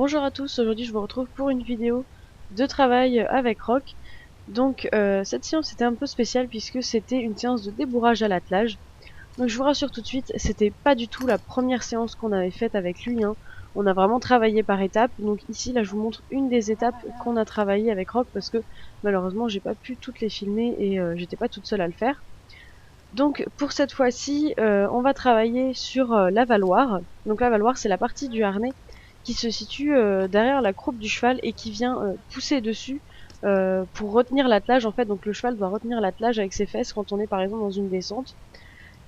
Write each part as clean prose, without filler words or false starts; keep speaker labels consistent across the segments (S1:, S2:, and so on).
S1: Bonjour à tous, aujourd'hui je vous retrouve pour une vidéo de travail avec Rock. Donc cette séance était un peu spéciale puisque c'était une séance de débourrage à l'attelage. Donc je vous rassure tout de suite, c'était pas du tout la première séance qu'on avait faite avec lui, hein. On a vraiment travaillé par étapes. Donc ici là je vous montre une des étapes qu'on a travaillé avec Rock parce que malheureusement j'ai pas pu toutes les filmer et j'étais pas toute seule à le faire. Donc pour cette fois-ci, on va travailler sur l'avaloir. Donc l'avaloir, c'est la partie du harnais qui se situe derrière la croupe du cheval et qui vient pousser dessus pour retenir l'attelage. En fait, donc le cheval doit retenir l'attelage avec ses fesses quand on est par exemple dans une descente.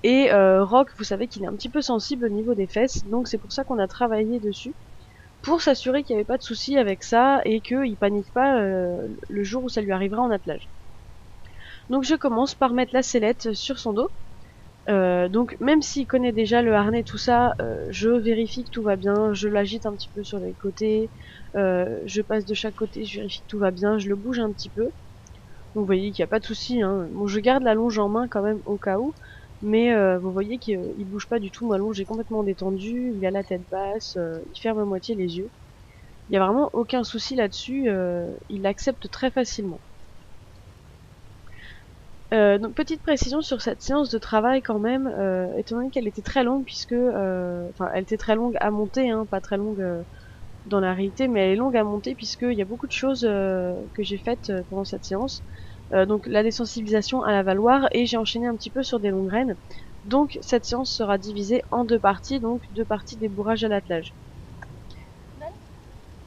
S1: Et Rock, vous savez qu'il est un petit peu sensible au niveau des fesses, donc c'est pour ça qu'on a travaillé dessus, pour s'assurer qu'il n'y avait pas de souci avec ça et qu'il panique pas le jour où ça lui arrivera en attelage. Donc je commence par mettre la sellette sur son dos. Donc même s'il connaît déjà le harnais, tout ça, je vérifie que tout va bien, je l'agite un petit peu sur les côtés, je passe de chaque côté, je vérifie que tout va bien, je le bouge un petit peu. Donc vous voyez qu'il n'y a pas de souci, hein. Bon, je garde la longe en main quand même au cas où, mais vous voyez qu'il bouge pas du tout, ma longe est complètement détendue, il a la tête basse, il ferme à moitié les yeux. Il n'y a vraiment aucun souci là-dessus, il l'accepte très facilement. Donc petite précision sur cette séance de travail quand même, étant donné qu'elle était très longue puisque, enfin elle était très longue à monter, hein, pas très longue dans la réalité, mais elle est longue à monter puisqu'il y a beaucoup de choses que j'ai faites pendant cette séance. Donc la désensibilisation à la valoir et j'ai enchaîné un petit peu sur des longues graines. Donc cette séance sera divisée en deux parties, donc deux parties débourrage à l'attelage.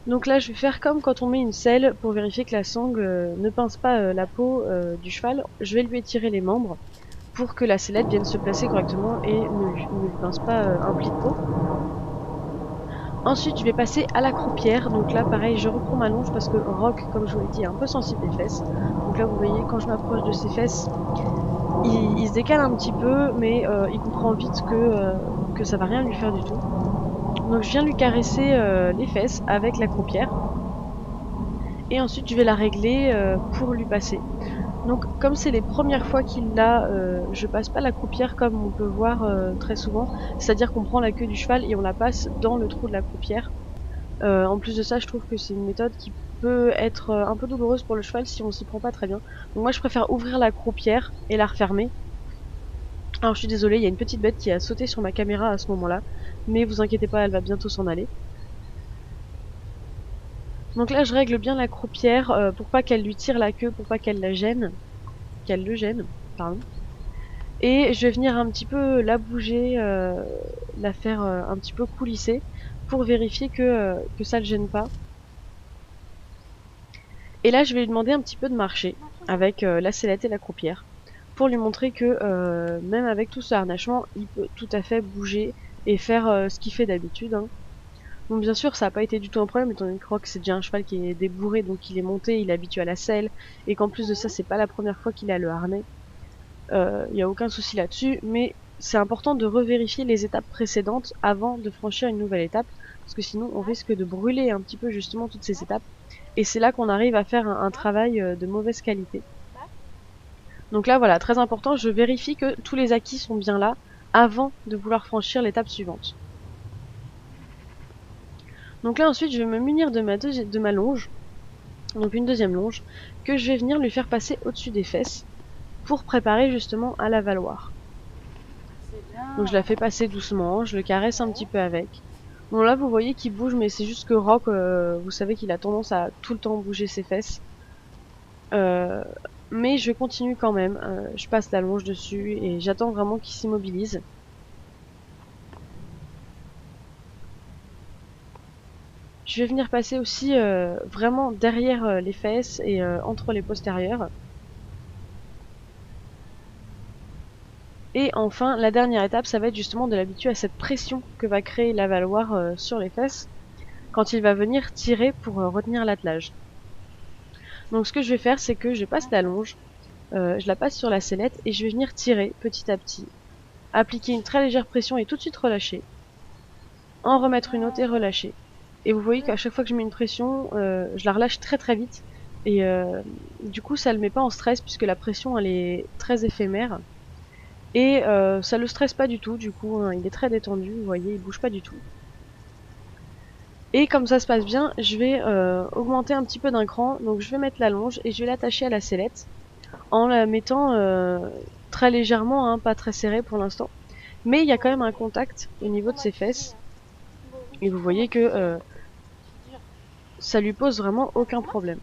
S1: Donc là, je vais faire comme quand on met une selle pour vérifier que la sangle ne pince pas la peau du cheval. Je vais lui étirer les membres pour que la sellette vienne se placer correctement et ne lui pince pas un pli de peau. Ensuite, je vais passer à la croupière. Donc là, pareil, je reprends ma longe parce que Rock, comme je vous l'ai dit, est un peu sensible des fesses. Donc là, vous voyez, quand je m'approche de ses fesses, il se décale un petit peu, mais il comprend vite que ça va rien lui faire du tout. Donc je viens lui caresser les fesses avec la croupière. Et ensuite je vais la régler pour lui passer. Donc comme c'est les premières fois qu'il l'a, je passe pas la croupière comme on peut voir très souvent, c'est-à-dire qu'on prend la queue du cheval et on la passe dans le trou de la croupière. En plus de ça, je trouve que c'est une méthode qui peut être un peu douloureuse pour le cheval si on s'y prend pas très bien. Donc moi je préfère ouvrir la croupière et la refermer. Alors je suis désolée, il y a une petite bête qui a sauté sur ma caméra à ce moment-là, mais vous inquiétez pas, elle va bientôt s'en aller. Donc là, je règle bien la croupière pour pas qu'elle lui tire la queue, pour pas qu'elle la gêne, qu'elle le gêne, pardon. Et je vais venir un petit peu la bouger, la faire un petit peu coulisser pour vérifier que ça le gêne pas. Et là, je vais lui demander un petit peu de marcher avec la sellette et la croupière pour lui montrer que même avec tout ce harnachement, il peut tout à fait bouger et faire ce qu'il fait d'habitude, hein. Donc bien sûr, ça n'a pas été du tout un problème, étant donné que Rock c'est déjà un cheval qui est débourré, donc il est monté, il est habitué à la selle, et qu'en plus de ça, c'est pas la première fois qu'il a le harnais. Il n'y a aucun souci là-dessus, mais c'est important de revérifier les étapes précédentes avant de franchir une nouvelle étape, parce que sinon on risque de brûler un petit peu justement toutes ces étapes, et c'est là qu'on arrive à faire un travail de mauvaise qualité. Donc là voilà, très important, je vérifie que tous les acquis sont bien là avant de vouloir franchir l'étape suivante. Donc là ensuite je vais me munir de ma longe, donc une deuxième longe, que je vais venir lui faire passer au-dessus des fesses pour préparer justement à la valoir. Donc je la fais passer doucement, je le caresse un petit peu avec. Bon là vous voyez qu'il bouge, mais c'est juste que Rock, vous savez qu'il a tendance à tout le temps bouger ses fesses. Mais je continue quand même, je passe la longe dessus et j'attends vraiment qu'il s'immobilise. Je vais venir passer aussi vraiment derrière les fesses et entre les postérieures. Et enfin, la dernière étape, ça va être justement de l'habituer à cette pression que va créer la valoir sur les fesses quand il va venir tirer pour retenir l'attelage. Donc ce que je vais faire, c'est que je passe la longe, je la passe sur la sellette et je vais venir tirer petit à petit, appliquer une très légère pression et tout de suite relâcher, en remettre une autre et relâcher. Et vous voyez qu'à chaque fois que je mets une pression, je la relâche très très vite et du coup ça le met pas en stress puisque la pression elle est très éphémère. Et ça le stresse pas du tout, du coup, hein, il est très détendu, vous voyez, il bouge pas du tout. Et comme ça se passe bien, je vais augmenter un petit peu d'un cran. Donc je vais mettre la longe et je vais l'attacher à la sellette en la mettant très légèrement, hein, pas très serré pour l'instant. Mais il y a quand même un contact au niveau de ses fesses. Et vous voyez que ça lui pose vraiment aucun problème.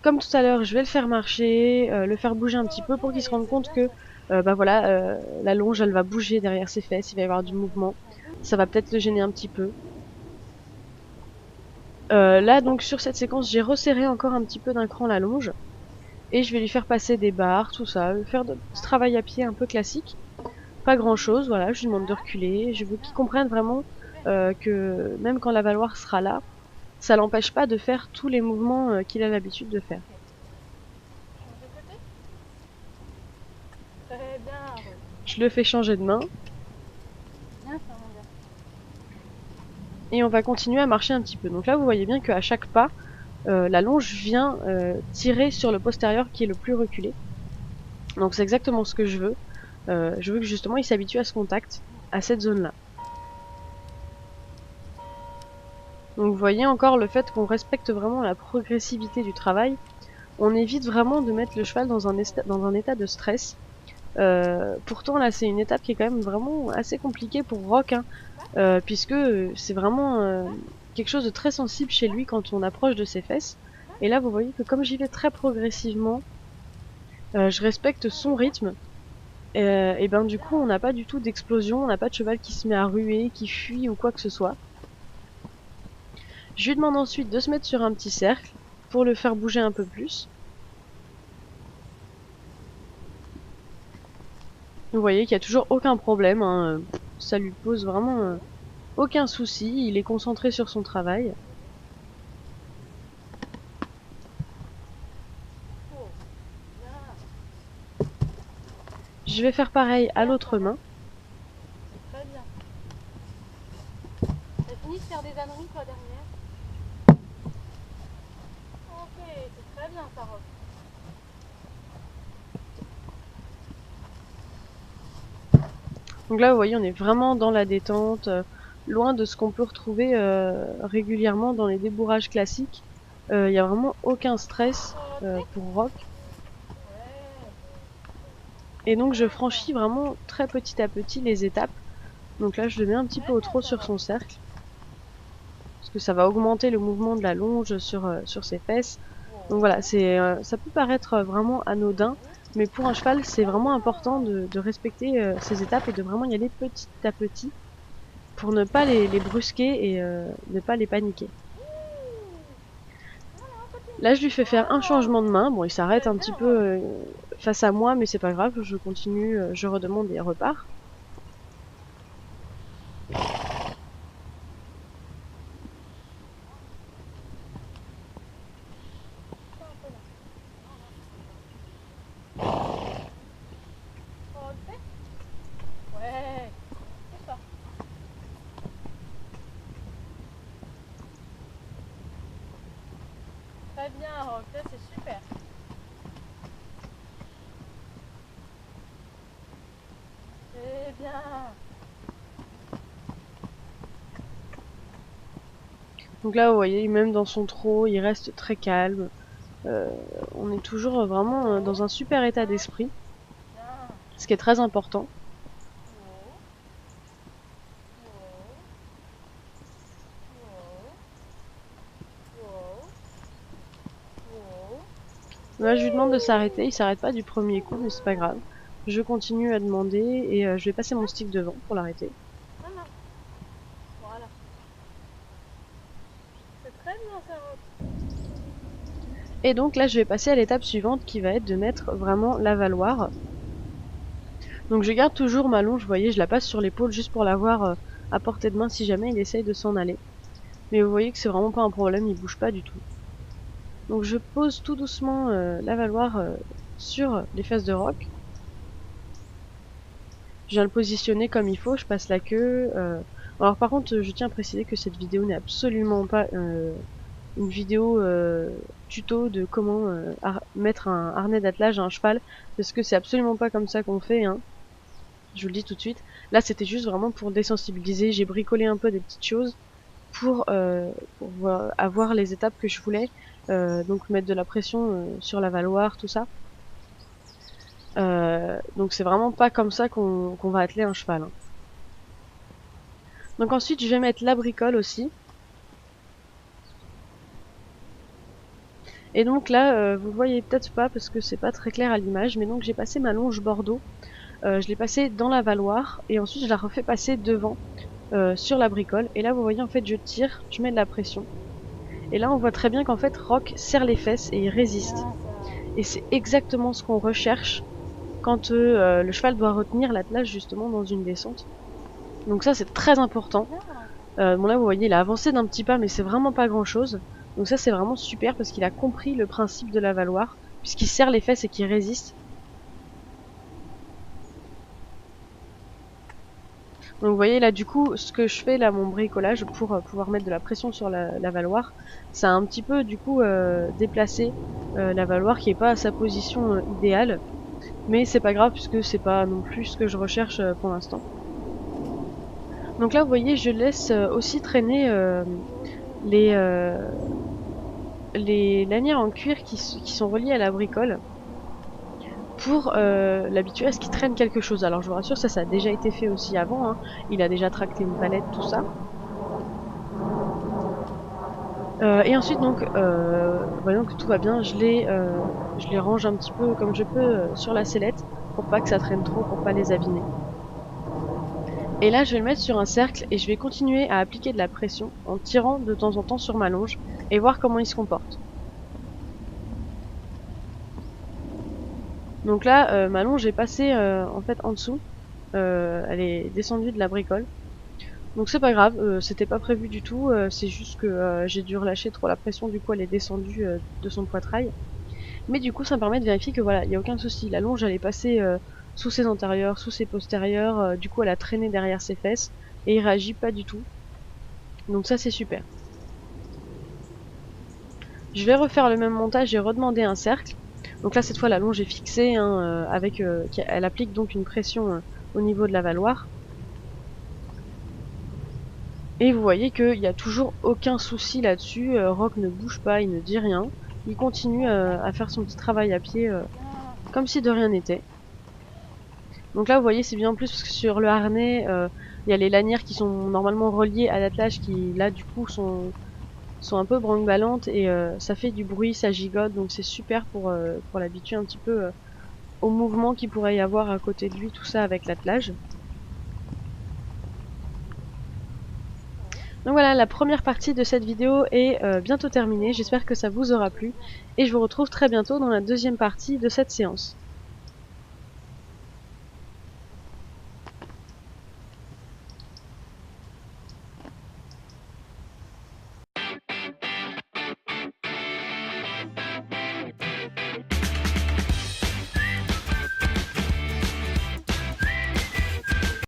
S1: Comme tout à l'heure, je vais le faire marcher, le faire bouger un petit peu pour qu'il se rende compte que bah voilà, la longe elle va bouger derrière ses fesses, il va y avoir du mouvement. Ça va peut-être le gêner un petit peu. Là donc sur cette séquence, j'ai resserré encore un petit peu d'un cran la longe. Et je vais lui faire passer des barres, tout ça, faire de petits travail à pied un peu classique. Pas grand chose, voilà, je lui demande de reculer. Je veux qu'il comprenne vraiment que même quand la Valoir sera là, ça l'empêche pas de faire tous les mouvements qu'il a l'habitude de faire. Je le fais changer de main. Et on va continuer à marcher un petit peu. Donc là, vous voyez bien qu'à chaque pas, la longe vient tirer sur le postérieur qui est le plus reculé. Donc c'est exactement ce que je veux. Je veux que justement il s'habitue à ce contact, à cette zone-là. Donc vous voyez encore le fait qu'on respecte vraiment la progressivité du travail. On évite vraiment de mettre le cheval dans un état de stress. Pourtant là c'est une étape qui est quand même vraiment assez compliquée pour Rock, hein, puisque c'est vraiment quelque chose de très sensible chez lui quand on approche de ses fesses. Et là vous voyez que comme j'y vais très progressivement, je respecte son rythme. Et ben du coup on n'a pas du tout d'explosion, on n'a pas de cheval qui se met à ruer, qui fuit ou quoi que ce soit. Je lui demande ensuite de se mettre sur un petit cercle pour le faire bouger un peu plus. Vous voyez qu'il n'y a toujours aucun problème, hein. Ça lui pose vraiment aucun souci, il est concentré sur son travail. Je vais faire pareil à l'autre main.
S2: Très bien. T'as fini de faire des âneries toi derrière? Ok, c'est très bien ça, Rob.
S1: Donc là vous voyez on est vraiment dans la détente, loin de ce qu'on peut retrouver régulièrement dans les débourrages classiques. Il n'y a vraiment aucun stress pour Rock. Et donc je franchis vraiment très petit à petit les étapes. Donc là je le mets un petit peu au trot sur son cercle. Parce que ça va augmenter le mouvement de la longe sur ses fesses. Donc voilà, ça peut paraître vraiment anodin, mais pour un cheval c'est vraiment important de respecter ces étapes et de vraiment y aller petit à petit pour ne pas les brusquer et ne pas les paniquer. Là je lui fais faire un changement de main, bon il s'arrête un petit peu face à moi mais c'est pas grave, je continue, je redemande et il repart.
S2: Ouais, c'est ça. Très bien, Rob, ça c'est super. C'est bien.
S1: Donc là vous voyez, même dans son trot, il reste très calme. On est toujours vraiment dans un super état d'esprit, ce qui est très important. Là, je lui demande de s'arrêter, il s'arrête pas du premier coup, mais c'est pas grave. Je continue à demander et je vais passer mon stick devant pour l'arrêter.
S2: Voilà. C'est très bien ça, Rob.
S1: Et donc là, je vais passer à l'étape suivante qui va être de mettre vraiment la valoir. Donc je garde toujours ma longe, vous voyez, je la passe sur l'épaule juste pour l'avoir à portée de main si jamais il essaye de s'en aller. Mais vous voyez que c'est vraiment pas un problème, il bouge pas du tout. Donc je pose tout doucement la valoir sur les fesses de Rock. Je viens le positionner comme il faut, je passe la queue. Alors par contre, je tiens à préciser que cette vidéo n'est absolument pas une vidéo tuto de comment mettre un harnais d'attelage à un cheval, parce que c'est absolument pas comme ça qu'on fait, hein. Je vous le dis tout de suite. Là, c'était juste vraiment pour désensibiliser. J'ai bricolé un peu des petites choses pour avoir les étapes que je voulais. Donc mettre de la pression sur la valoir, tout ça. Donc c'est vraiment pas comme ça qu'on va atteler un cheval, hein. Donc ensuite, je vais mettre la bricole aussi. Et donc là, vous voyez peut-être pas parce que c'est pas très clair à l'image, mais donc j'ai passé ma longe Bordeaux. Je l'ai passée dans la valoir et ensuite je la refais passer devant sur la bricole. Et là, vous voyez, en fait, je tire, je mets de la pression. Et là, on voit très bien qu'en fait, Rock serre les fesses et il résiste. Et c'est exactement ce qu'on recherche quand le cheval doit retenir l'attelage justement dans une descente. Donc ça, c'est très important. Bon là, vous voyez, il a avancé d'un petit pas, mais c'est vraiment pas grand-chose. Donc ça, c'est vraiment super parce qu'il a compris le principe de la valoir, puisqu'il serre les fesses et qu'il résiste. Donc vous voyez là, du coup, ce que je fais là, mon bricolage pour pouvoir mettre de la pression sur la valoir, ça a un petit peu du coup déplacé la valoir qui est pas à sa position idéale, mais c'est pas grave puisque c'est pas non plus ce que je recherche pour l'instant. Donc là, vous voyez, je laisse aussi traîner les lanières en cuir qui sont reliées à la bricole pour l'habituer à ce qu'il traîne quelque chose. Alors je vous rassure, ça a déjà été fait aussi avant, hein. Il a déjà tracté une palette, tout ça. Et ensuite donc, voyons que tout va bien, je les range un petit peu comme je peux sur la sellette pour pas que ça traîne trop, pour pas les abîmer. Et là je vais le mettre sur un cercle et je vais continuer à appliquer de la pression en tirant de temps en temps sur ma longe et voir comment il se comporte. Donc là, ma longe est passée en fait en dessous. Elle est descendue de la bricole. Donc c'est pas grave, c'était pas prévu du tout. C'est juste que j'ai dû relâcher trop la pression, du coup elle est descendue de son poitrail. Mais du coup ça me permet de vérifier que voilà, il n'y a aucun souci. La longe elle est passée sous ses antérieurs, sous ses postérieurs. Du coup elle a traîné derrière ses fesses et il réagit pas du tout. Donc ça c'est super. Je vais refaire le même montage et redemander un cercle. Donc là cette fois la longe est fixée, hein, elle applique donc une pression au niveau de la valoir. Et vous voyez qu'il n'y a toujours aucun souci là-dessus. Rock ne bouge pas, il ne dit rien. Il continue à faire son petit travail à pied comme si de rien n'était. Donc là vous voyez c'est bien en plus parce que sur le harnais il y a les lanières qui sont normalement reliées à l'attelage qui là du coup sont un peu branque-ballantes et ça fait du bruit, ça gigote, donc c'est super pour l'habituer un petit peu au mouvement qu'il pourrait y avoir à côté de lui, tout ça avec l'attelage. Donc voilà, la première partie de cette vidéo est bientôt terminée, j'espère que ça vous aura plu et je vous retrouve très bientôt dans la deuxième partie de cette séance.